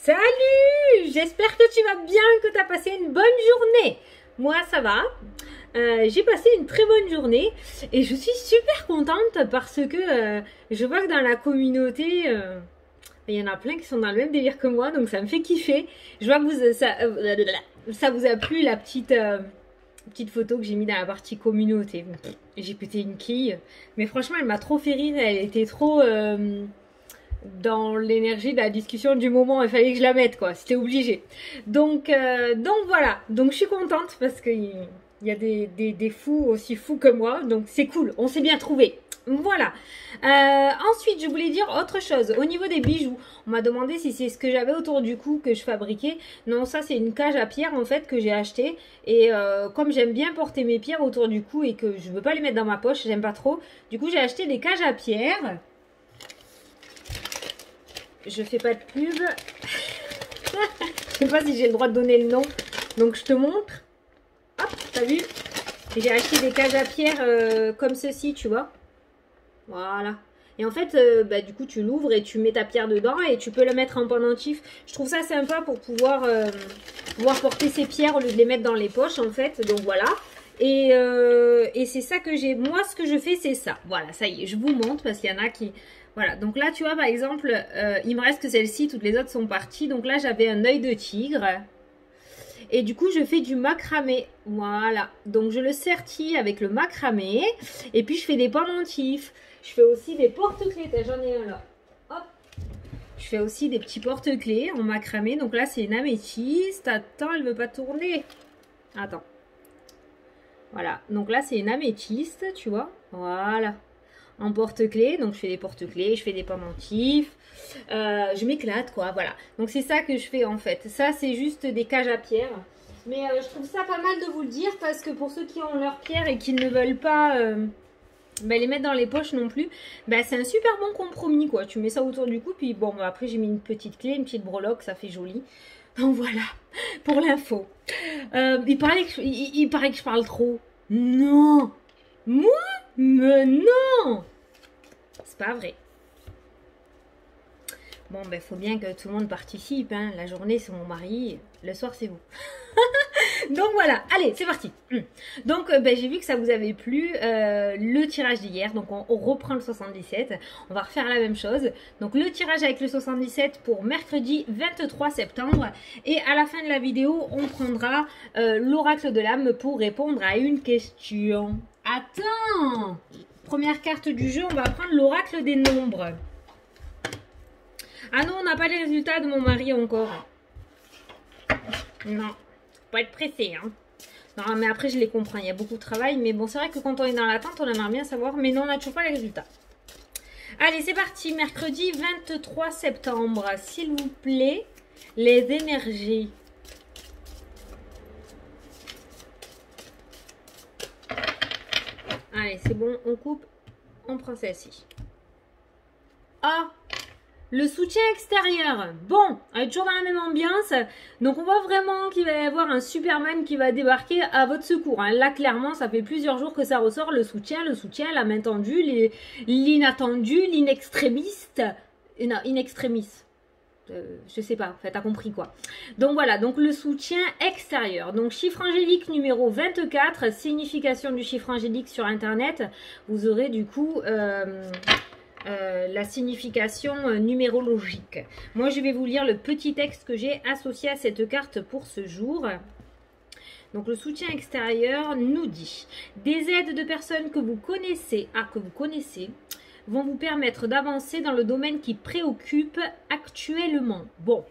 Salut! J'espère que tu vas bien, que tu as passé une bonne journée. Moi, ça va. J'ai passé une très bonne journée et je suis super contente parce que je vois que dans la communauté, il y en a plein qui sont dans le même délire que moi, donc ça me fait kiffer. Je vois que ça vous a plu la petite photo que j'ai mis dans la partie communauté. J'ai pété une quille, mais franchement, elle m'a trop fait rire. Elle était trop dans l'énergie de la discussion du moment. Il fallait que je la mette, quoi. C'était obligé. Donc voilà. Donc je suis contente parce qu'il y a des fous aussi fous que moi. Donc c'est cool. On s'est bien trouvé. Voilà. Ensuite, je voulais dire autre chose. Au niveau des bijoux, on m'a demandé si c'est ce que j'avais autour du cou que je fabriquais. Non, ça c'est une cage à pierres en fait que j'ai acheté. Et comme j'aime bien porter mes pierres autour du cou et que je veux pas les mettre dans ma poche, j'aime pas trop. Du coup, j'ai acheté des cages à pierres. Je fais pas de pub. Je sais pas si j'ai le droit de donner le nom. Donc je te montre. Hop, t'as vu? J'ai acheté des cages à pierres comme ceci, tu vois. Voilà. Et en fait, du coup, tu l'ouvres et tu mets ta pierre dedans et tu peux la mettre en pendentif. Je trouve ça sympa pour pouvoir porter ses pierres au lieu de les mettre dans les poches, en fait. Donc voilà. Et c'est ça que j'ai. Moi, ce que je fais, c'est ça. Voilà, ça y est, je vous montre parce qu'il y en a qui... Voilà, donc là, tu vois, par exemple, il me reste que celle-ci. Toutes les autres sont parties. Donc là, j'avais un œil de tigre. Et du coup, je fais du macramé. Voilà. Donc, je le sertis avec le macramé. Et puis, je fais des pendentifs. Je fais aussi des porte-clés. J'en ai un là. Hop. Je fais aussi des petits porte-clés en macramé. Donc là, c'est une améthyste. Attends, elle ne veut pas tourner. Attends. Voilà. Donc là, c'est une améthyste, tu vois. Voilà. En porte-clés. Donc, je fais des porte-clés. Je fais des pendentifs. Je m'éclate, quoi. Voilà. Donc, c'est ça que je fais, en fait. Ça, c'est juste des cages à pierres. Mais je trouve ça pas mal de vous le dire parce que pour ceux qui ont leurs pierres et qui ne veulent pas... les mettre dans les poches non plus, c'est un super bon compromis, quoi. Tu mets ça autour du cou, puis bon, après j'ai mis une petite clé, une petite breloque, ça fait joli. Donc voilà, pour l'info. Il paraît que je parle trop. Non. Moi? Mais non. C'est pas vrai. Bon, faut bien que tout le monde participe, hein. La journée, c'est mon mari, le soir, c'est vous. Donc voilà, allez, c'est parti. Donc j'ai vu que ça vous avait plu, le tirage d'hier. Donc on reprend le 77. On va refaire la même chose. Donc le tirage avec le 77 pour mercredi 23 septembre. Et à la fin de la vidéo, on prendra l'oracle de l'âme pour répondre à une question. Attends! Première carte du jeu, on va prendre l'oracle des nombres. Ah non, on n'a pas les résultats de mon mari encore. Non. Faut pas être pressé, hein. Non, mais après, je les comprends. Il y a beaucoup de travail. Mais bon, c'est vrai que quand on est dans l'attente, on aimerait bien savoir. Mais non, on n'a toujours pas les résultats. Allez, c'est parti. Mercredi 23 septembre. S'il vous plaît, les énergies. Allez, c'est bon. On coupe. On prend celle-ci. Ah! Le soutien extérieur, bon, elle est toujours dans la même ambiance. Donc on voit vraiment qu'il va y avoir un Superman qui va débarquer à votre secours. Hein. Là, clairement, ça fait plusieurs jours que ça ressort. Le soutien, la main tendue, l'inattendu, l'inextrémiste. Non, in extremis. Je sais pas, enfin, t'as compris quoi. Donc voilà, donc le soutien extérieur. Donc chiffre angélique numéro 24, signification du chiffre angélique sur internet. Vous aurez du coup... la signification numérologique. Moi, je vais vous lire le petit texte que j'ai associé à cette carte pour ce jour. Donc, le soutien extérieur nous dit « Des aides de personnes que vous connaissez, vont vous permettre d'avancer dans le domaine qui préoccupe actuellement. » Bon,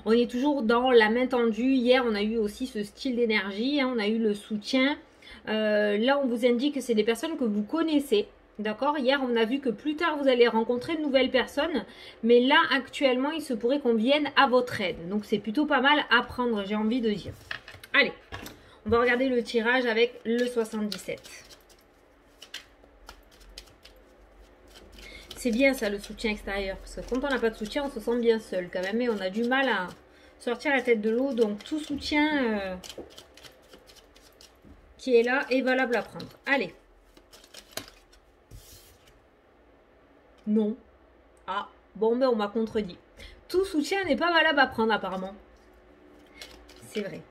on est toujours dans la main tendue. Hier, on a eu aussi ce style d'énergie. Hein, on a eu le soutien. Là, on vous indique que c'est des personnes que vous connaissez. D'accord, hier on a vu que plus tard vous allez rencontrer de nouvelles personnes, mais là actuellement il se pourrait qu'on vienne à votre aide. Donc c'est plutôt pas mal à prendre, j'ai envie de dire. Allez, on va regarder le tirage avec le 77. C'est bien ça le soutien extérieur, parce que quand on n'a pas de soutien on se sent bien seul quand même, et on a du mal à sortir la tête de l'eau, donc tout soutien qui est là est valable à prendre. Allez. Non. Ah, bon, on m'a contredit. tout soutien n'est pas valable à prendre apparemment. C'est vrai.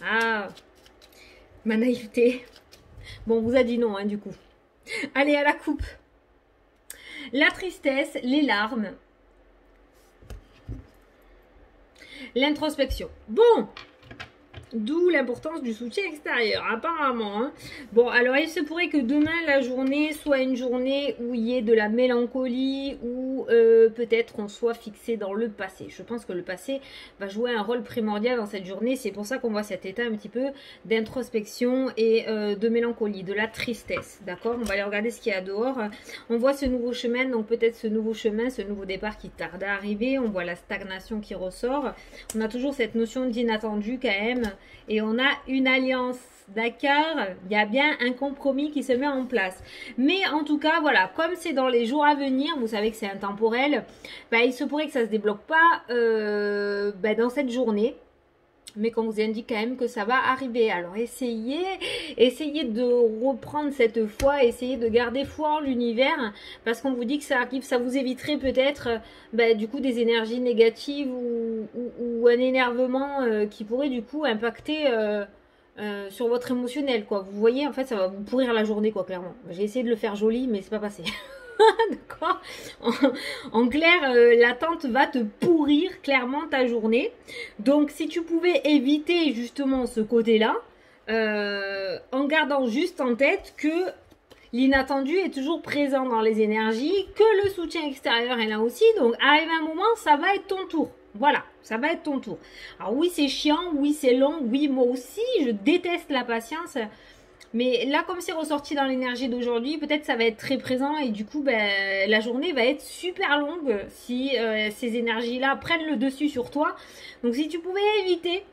Ah, ma naïveté. Bon, on vous a dit non, hein, du coup. Allez, à la coupe. La tristesse, les larmes. L'introspection. Bon, d'où l'importance du soutien extérieur, apparemment. Hein. Bon, alors il se pourrait que demain, la journée soit une journée où il y ait de la mélancolie, ou peut-être on soit fixé dans le passé. Je pense que le passé va jouer un rôle primordial dans cette journée. C'est pour ça qu'on voit cet état un petit peu d'introspection et de mélancolie, de la tristesse. D'accord? On va aller regarder ce qu'il y a dehors. On voit ce nouveau chemin, donc peut-être ce nouveau chemin, ce nouveau départ qui tarde à arriver. On voit la stagnation qui ressort. On a toujours cette notion d'inattendu quand même. Et on a une alliance, d'accord? Il y a bien un compromis qui se met en place. Mais en tout cas, voilà, comme c'est dans les jours à venir, vous savez que c'est intemporel, bah, il se pourrait que ça ne se débloque pas dans cette journée. Mais qu'on vous indique quand même que ça va arriver. Alors essayez de reprendre cette foi, essayez de garder foi en l'univers, parce qu'on vous dit que ça arrive, ça vous éviterait peut-être du coup des énergies négatives ou un énervement qui pourrait du coup impacter sur votre émotionnel, quoi. Vous voyez, en fait, ça va vous pourrir la journée, quoi, clairement. J'ai essayé de le faire joli, mais c'est pas passé. D'accord. En clair, l'attente va te pourrir clairement ta journée. Donc, si tu pouvais éviter justement ce côté-là, en gardant juste en tête que l'inattendu est toujours présent dans les énergies, que le soutien extérieur est là aussi. Donc, arrive un moment, ça va être ton tour. Voilà, ça va être ton tour. Alors oui, c'est chiant, oui, c'est long, oui, moi aussi, je déteste la patience. Mais là, comme c'est ressorti dans l'énergie d'aujourd'hui, peut-être ça va être très présent et du coup, la journée va être super longue si ces énergies-là prennent le dessus sur toi. Donc, si tu pouvais éviter,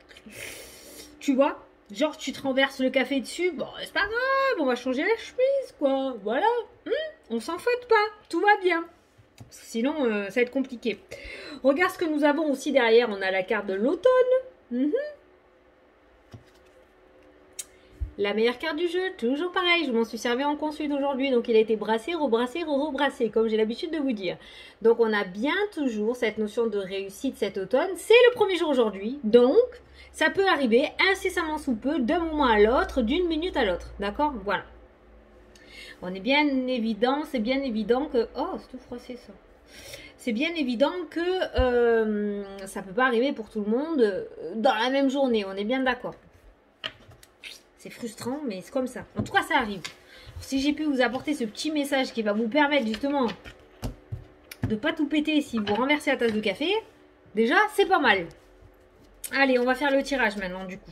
tu vois, genre tu te renverses le café dessus, bon, c'est pas grave, on va changer la chemise, quoi. Voilà, on s'en fout pas, tout va bien. Sinon, ça va être compliqué. Regarde ce que nous avons aussi derrière, on a la carte de l'automne. La meilleure carte du jeu, toujours pareil, je m'en suis servi en consulte aujourd'hui, donc il a été brassé, rebrassé, rebrassé, comme j'ai l'habitude de vous dire. Donc on a bien toujours cette notion de réussite cet automne, c'est le premier jour aujourd'hui, donc ça peut arriver incessamment sous peu, d'un moment à l'autre, d'une minute à l'autre, d'accord? Voilà. On est bien évident, c'est bien évident que... Oh, c'est tout froissé ça. C'est bien évident que ça peut pas arriver pour tout le monde dans la même journée, on est bien d'accord. C'est frustrant, mais c'est comme ça. En tout cas, ça arrive. Alors, si j'ai pu vous apporter ce petit message qui va vous permettre justement de ne pas tout péter si vous renversez la tasse de café, déjà, c'est pas mal. Allez, on va faire le tirage maintenant, du coup.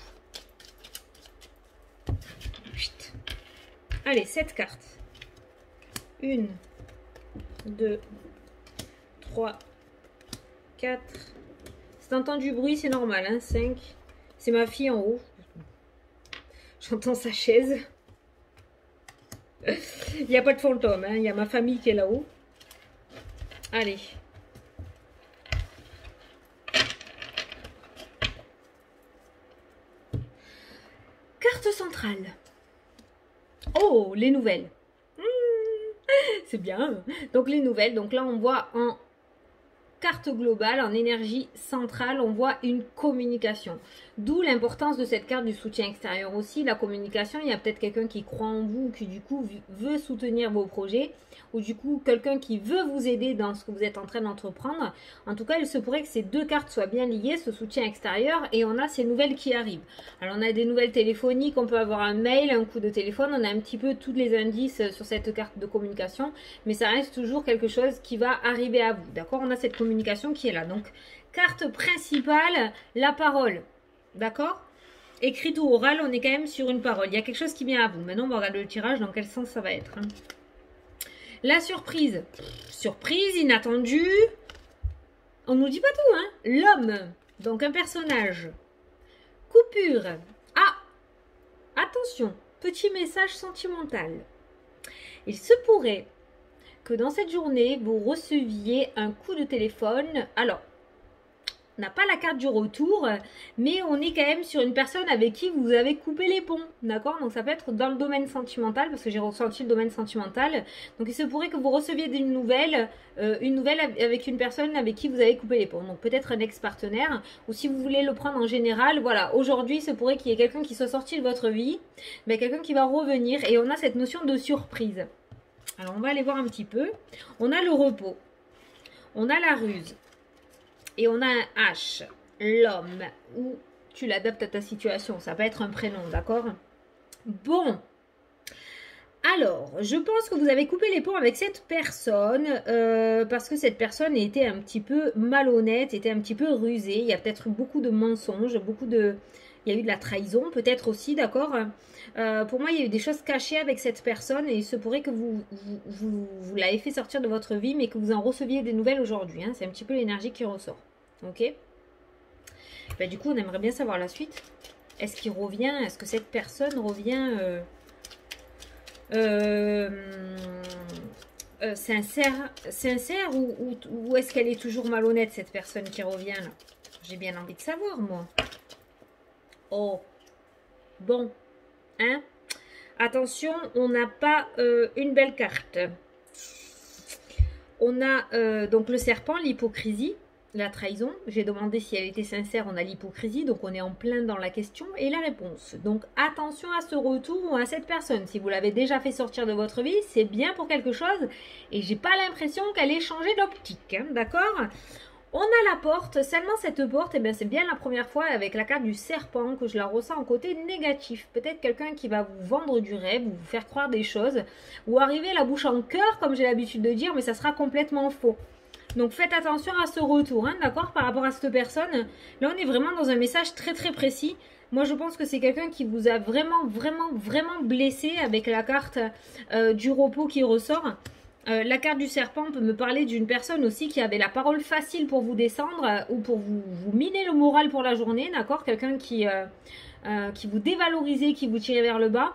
Chut. Allez, 7 cartes. 1, 2, 3, 4. Si t'entends du bruit, c'est normal, hein. 5. C'est ma fille en haut. J'entends sa chaise. Il n'y a pas de fantôme, hein. Il y a ma famille qui est là-haut. Allez. Carte centrale. Oh, les nouvelles. C'est bien. Donc les nouvelles. Donc là, on voit en carte globale, en énergie centrale, on voit une communication. D'où l'importance de cette carte du soutien extérieur aussi. La communication, il y a peut-être quelqu'un qui croit en vous, qui du coup veut soutenir vos projets, ou du coup quelqu'un qui veut vous aider dans ce que vous êtes en train d'entreprendre. En tout cas, il se pourrait que ces deux cartes soient bien liées, ce soutien extérieur, et on a ces nouvelles qui arrivent. Alors on a des nouvelles téléphoniques, on peut avoir un mail, un coup de téléphone, on a un petit peu tous les indices sur cette carte de communication, mais ça reste toujours quelque chose qui va arriver à vous. D'accord? On a cette communication qui est là. Donc, carte principale, la parole. D'accord? Écrite ou orale, on est quand même sur une parole. Il y a quelque chose qui vient à vous. Maintenant, on va regarder le tirage, dans quel sens ça va être. Hein. La surprise. Surprise, inattendue. On nous dit pas tout, hein. L'homme. Donc, un personnage. Coupure. Ah! Attention. Petit message sentimental. Il se pourrait que dans cette journée, vous receviez un coup de téléphone. Alors, On n'a pas la carte du retour, mais on est quand même sur une personne avec qui vous avez coupé les ponts, d'accord? Donc ça peut être dans le domaine sentimental, parce que j'ai ressenti le domaine sentimental. Donc il se pourrait que vous receviez une nouvelle avec une personne avec qui vous avez coupé les ponts. Donc peut-être un ex-partenaire, ou si vous voulez le prendre en général, voilà, aujourd'hui il se pourrait qu'il y ait quelqu'un qui soit sorti de votre vie, mais quelqu'un qui va revenir, et on a cette notion de surprise. Alors on va aller voir un petit peu. On a le repos, on a la ruse, et on a un H, l'homme, ou tu l'adaptes à ta situation. Ça peut être un prénom, d'accord? Bon. Alors, je pense que vous avez coupé les ponts avec cette personne parce que cette personne était un petit peu malhonnête, était un petit peu rusée. Il y a peut-être eu beaucoup de mensonges, il y a eu de la trahison peut-être aussi, d'accord? Pour moi, il y a eu des choses cachées avec cette personne et il se pourrait que vous l'avez fait sortir de votre vie, mais que vous en receviez des nouvelles aujourd'hui. Hein. C'est un petit peu l'énergie qui ressort. Ok? Ben, du coup, on aimerait bien savoir la suite. Est-ce qu'il revient? Est-ce que cette personne revient sincère ou est-ce qu'elle est toujours malhonnête, cette personne qui revient là? J'ai bien envie de savoir, moi. Oh, bon. Hein? Attention, on n'a pas une belle carte. On a donc le serpent, l'hypocrisie, la trahison. J'ai demandé si elle était sincère, on a l'hypocrisie, donc on est en plein dans la question et la réponse. Donc attention à ce retour ou à cette personne. Si vous l'avez déjà fait sortir de votre vie, c'est bien pour quelque chose et j'ai pas l'impression qu'elle ait changé d'optique, hein, d'accord? On a la porte, seulement cette porte, eh bien c'est bien la première fois avec la carte du serpent que je la ressens en côté négatif. Peut-être quelqu'un qui va vous vendre du rêve, ou vous faire croire des choses, ou arriver la bouche en cœur, comme j'ai l'habitude de dire, mais ça sera complètement faux. Donc faites attention à ce retour, hein, d'accord, par rapport à cette personne. Là, on est vraiment dans un message très très précis. Moi, je pense que c'est quelqu'un qui vous a vraiment blessé avec la carte du repos qui ressort. La carte du serpent peut me parler d'une personne aussi qui avait la parole facile pour vous descendre ou pour vous miner le moral pour la journée, d'accord? Quelqu'un qui vous dévalorisait, qui vous tirait vers le bas.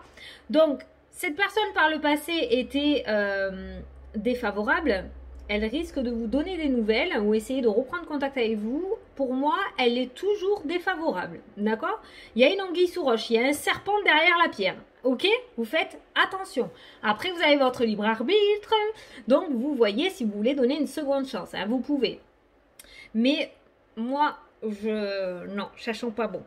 Donc, cette personne par le passé était défavorable. Elle risque de vous donner des nouvelles ou essayer de reprendre contact avec vous. Pour moi, elle est toujours défavorable, d'accord? Il y a une anguille sous roche, il y a un serpent derrière la pierre. Ok? Vous faites attention. Après, vous avez votre libre arbitre. Donc, vous voyez si vous voulez donner une seconde chance. Hein, vous pouvez. Mais moi, non, ça sent pas bon.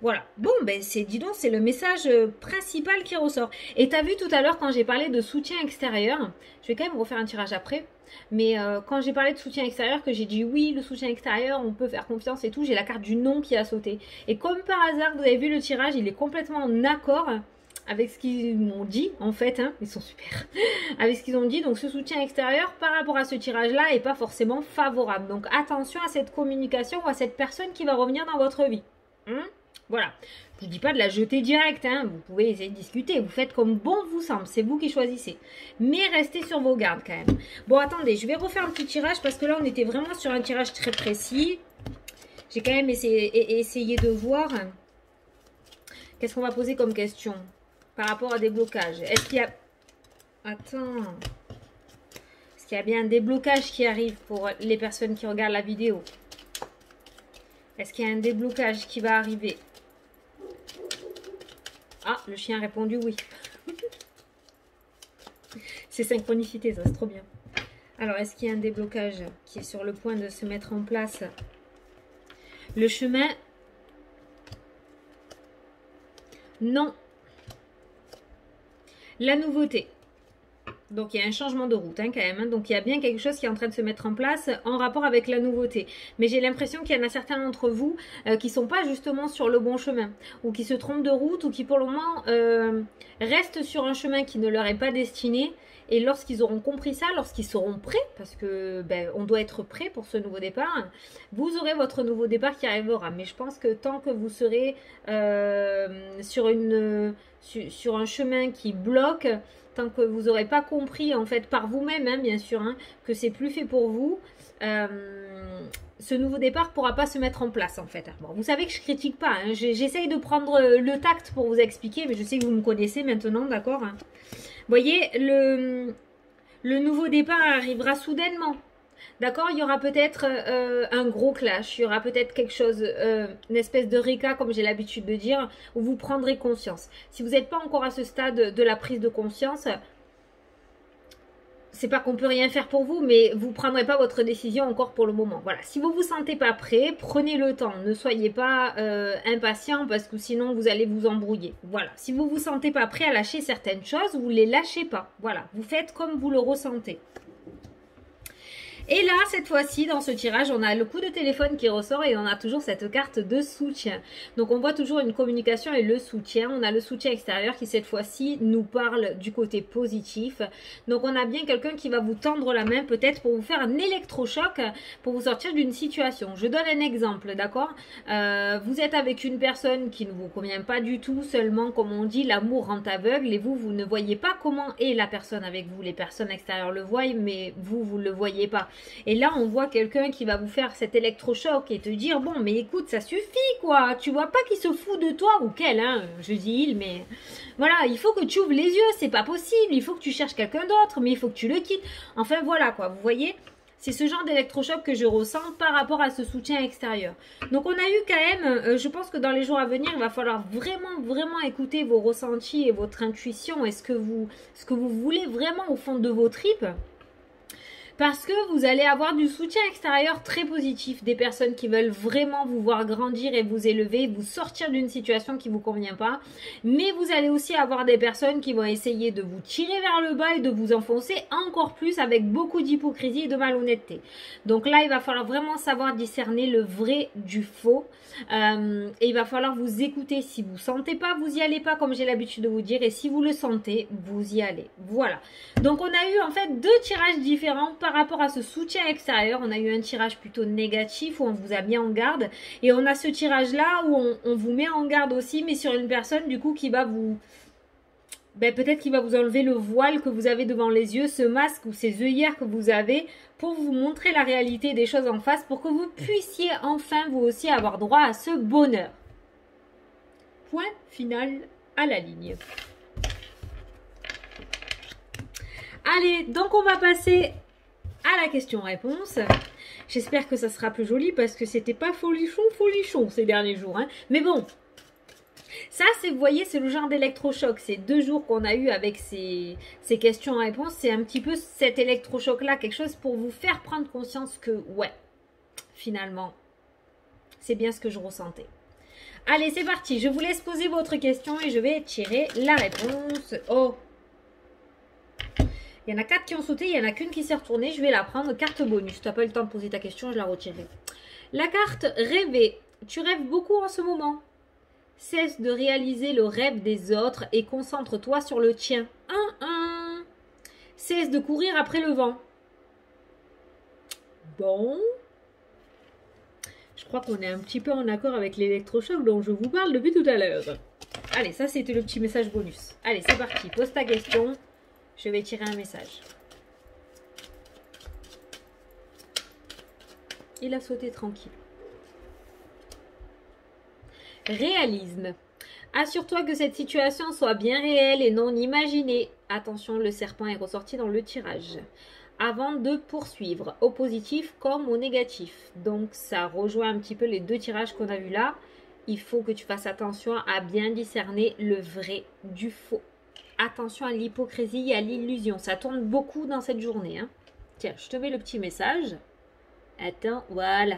Voilà. Bon, ben dis donc, c'est le message principal qui ressort. Et tu as vu tout à l'heure quand j'ai parlé de soutien extérieur, je vais quand même refaire un tirage après. Mais quand j'ai parlé de soutien extérieur, que j'ai dit oui, le soutien extérieur, on peut faire confiance et tout, j'ai la carte du non qui a sauté. Et comme par hasard, vous avez vu le tirage, il est complètement en accord avec ce qu'ils m'ont dit, en fait, hein, ils sont super, avec ce qu'ils ont dit. Donc ce soutien extérieur par rapport à ce tirage-là est pas forcément favorable. Donc attention à cette communication ou à cette personne qui va revenir dans votre vie. Voilà. Je ne dis pas de la jeter direct, hein. Vous pouvez essayer de discuter, vous faites comme bon vous semble, c'est vous qui choisissez. Mais restez sur vos gardes quand même. Bon, attendez, je vais refaire un petit tirage parce que là, on était vraiment sur un tirage très précis. J'ai quand même essayé de voir qu'est-ce qu'on va poser comme question par rapport à des blocages. Est-ce qu'il y a... Attends. Est-ce qu'il y a bien un déblocage qui arrive pour les personnes qui regardent la vidéo? Est-ce qu'il y a un déblocage qui va arriver? Ah, le chien a répondu oui. C'est synchronicité, ça, c'est trop bien. Alors, est-ce qu'il y a un déblocage qui est sur le point de se mettre en place? Le chemin? Non. La nouveauté. Donc, il y a un changement de route, hein, quand même. Hein. Donc, il y a bien quelque chose qui est en train de se mettre en place en rapport avec la nouveauté. Mais j'ai l'impression qu'il y en a certains d'entre vous qui ne sont pas justement sur le bon chemin. Ou qui se trompent de route ou qui, pour le moment, restent sur un chemin qui ne leur est pas destiné. Et lorsqu'ils auront compris ça, lorsqu'ils seront prêts, parce que on doit être prêt pour ce nouveau départ, vous aurez votre nouveau départ qui arrivera. Mais je pense que tant que vous serez sur un chemin qui bloque, tant que vous n'aurez pas compris, en fait, par vous-même, hein, bien sûr, hein, que c'est plus fait pour vous, ce nouveau départ ne pourra pas se mettre en place, en fait. Bon, vous savez que je ne critique pas, hein, j'essaye de prendre le tact pour vous expliquer, mais je sais que vous me connaissez maintenant, d'accord, hein. Vous voyez, le nouveau départ arrivera soudainement. D'accord, il y aura peut-être un gros clash, il y aura peut-être quelque chose, une espèce de réca, comme j'ai l'habitude de dire, où vous prendrez conscience. Si vous n'êtes pas encore à ce stade de la prise de conscience, c'est pas qu'on peut rien faire pour vous, mais vous ne prendrez pas votre décision encore pour le moment. Voilà, si vous vous sentez pas prêt, prenez le temps. Ne soyez pas impatient parce que sinon vous allez vous embrouiller. Voilà, si vous vous sentez pas prêt à lâcher certaines choses, vous les lâchez pas. Voilà, vous faites comme vous le ressentez. Et là, cette fois-ci, dans ce tirage, on a le coup de téléphone qui ressort et on a toujours cette carte de soutien. Donc, on voit toujours une communication et le soutien. On a le soutien extérieur qui, cette fois-ci, nous parle du côté positif. Donc, on a bien quelqu'un qui va vous tendre la main, peut-être pour vous faire un électrochoc, pour vous sortir d'une situation. Je donne un exemple, d'accord? Vous êtes avec une personne qui ne vous convient pas du tout, seulement, comme on dit, l'amour rend aveugle et vous ne voyez pas comment est la personne avec vous. Les personnes extérieures le voient, mais vous ne le voyez pas. Et là, on voit quelqu'un qui va vous faire cet électrochoc et te dire, bon, mais écoute, ça suffit, quoi. Tu vois pas qu'il se fout de toi ou qu'elle, hein. Je dis il, mais voilà, il faut que tu ouvres les yeux, c'est pas possible. Il faut que tu cherches quelqu'un d'autre, mais il faut que tu le quittes. Enfin, voilà, quoi. Vous voyez, c'est ce genre d'électrochoc que je ressens par rapport à ce soutien extérieur. Donc, on a eu quand même, je pense que dans les jours à venir, il va falloir vraiment écouter vos ressentis et votre intuition et ce que vous voulez vraiment au fond de vos tripes. Parce que vous allez avoir du soutien extérieur très positif, des personnes qui veulent vraiment vous voir grandir et vous élever, vous sortir d'une situation qui ne vous convient pas. Mais vous allez aussi avoir des personnes qui vont essayer de vous tirer vers le bas et de vous enfoncer encore plus avec beaucoup d'hypocrisie et de malhonnêteté. Donc là, il va falloir vraiment savoir discerner le vrai du faux. Et il va falloir vous écouter. Si vous ne sentez pas, vous n'y allez pas comme j'ai l'habitude de vous dire. Et si vous le sentez, vous y allez. Voilà. Donc on a eu en fait deux tirages différents par rapport à ce soutien extérieur. On a eu un tirage plutôt négatif où on vous a mis en garde. Et on a ce tirage là où on vous met en garde aussi, mais sur une personne du coup qui va vous... peut-être qu'il va vous enlever le voile que vous avez devant les yeux, ce masque ou ces œillères que vous avez pour vous montrer la réalité des choses en face, pour que vous puissiez enfin vous aussi avoir droit à ce bonheur. Point final à la ligne. Allez, donc on va passer à la question-réponse. J'espère que ça sera plus joli parce que c'était pas folichon ces derniers jours. Hein. Mais bon, ça, vous voyez, c'est le genre d'électrochoc. Ces 2 jours qu'on a eu avec ces questions-réponses, c'est un petit peu cet électrochoc-là, quelque chose pour vous faire prendre conscience que, ouais, finalement, c'est bien ce que je ressentais. Allez, c'est parti. Je vous laisse poser votre question et je vais tirer la réponse. Oh! Il y en a 4 qui ont sauté, il n'y en a qu'une qui s'est retournée. Je vais la prendre. Carte bonus. Tu n'as pas eu le temps de poser ta question, je la retirerai. La carte rêver. Tu rêves beaucoup en ce moment. Cesse de réaliser le rêve des autres et concentre-toi sur le tien. Cesse de courir après le vent. Bon. Je crois qu'on est un petit peu en accord avec l'électrochoc dont je vous parle depuis tout à l'heure. Allez, ça c'était le petit message bonus. Allez, c'est parti. Pose ta question. Je vais tirer un message. Il a sauté tranquille. Réalisme. Assure-toi que cette situation soit bien réelle et non imaginée. Attention, le serpent est ressorti dans le tirage. Avant de poursuivre, au positif comme au négatif. Donc, ça rejoint un petit peu les 2 tirages qu'on a vus là. Il faut que tu fasses attention à bien discerner le vrai du faux. Attention à l'hypocrisie et à l'illusion. Ça tourne beaucoup dans cette journée. Hein. Tiens, je te mets le petit message. Attends, voilà.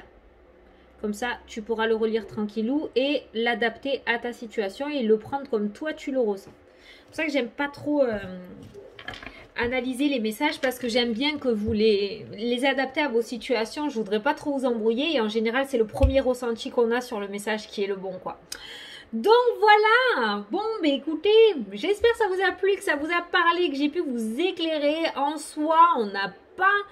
Comme ça, tu pourras le relire tranquillou et l'adapter à ta situation et le prendre comme toi, tu le ressens. C'est pour ça que j'aime pas trop analyser les messages parce que j'aime bien que vous les adaptez à vos situations. Je voudrais pas trop vous embrouiller et en général, c'est le premier ressenti qu'on a sur le message qui est le bon, quoi. Donc voilà, bon, mais écoutez, j'espère que ça vous a plu, que ça vous a parlé, que j'ai pu vous éclairer. En soi, on n'a pas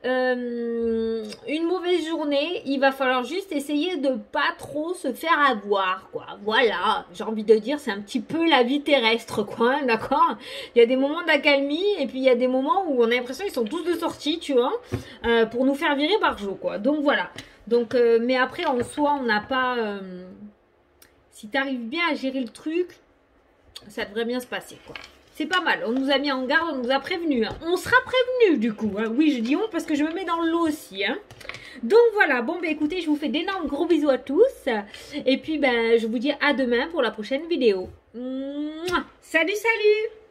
une mauvaise journée. Il va falloir juste essayer de pas trop se faire avoir, quoi. Voilà, j'ai envie de dire, c'est un petit peu la vie terrestre, quoi, d'accord? Il y a des moments d'accalmie et puis il y a des moments où on a l'impression qu'ils sont tous de sortie, tu vois, pour nous faire virer par jour, quoi. Donc voilà. Donc, mais après, en soi, on n'a pas... si tu arrives bien à gérer le truc, ça devrait bien se passer, quoi. C'est pas mal. On nous a mis en garde, on nous a prévenu. Hein. On sera prévenu du coup. Hein. Oui, je dis on parce que je me mets dans le lot aussi. Hein. Donc voilà, bon bah écoutez, je vous fais d'énormes gros bisous à tous. Et puis ben je vous dis à demain pour la prochaine vidéo. Mouah. Salut, salut!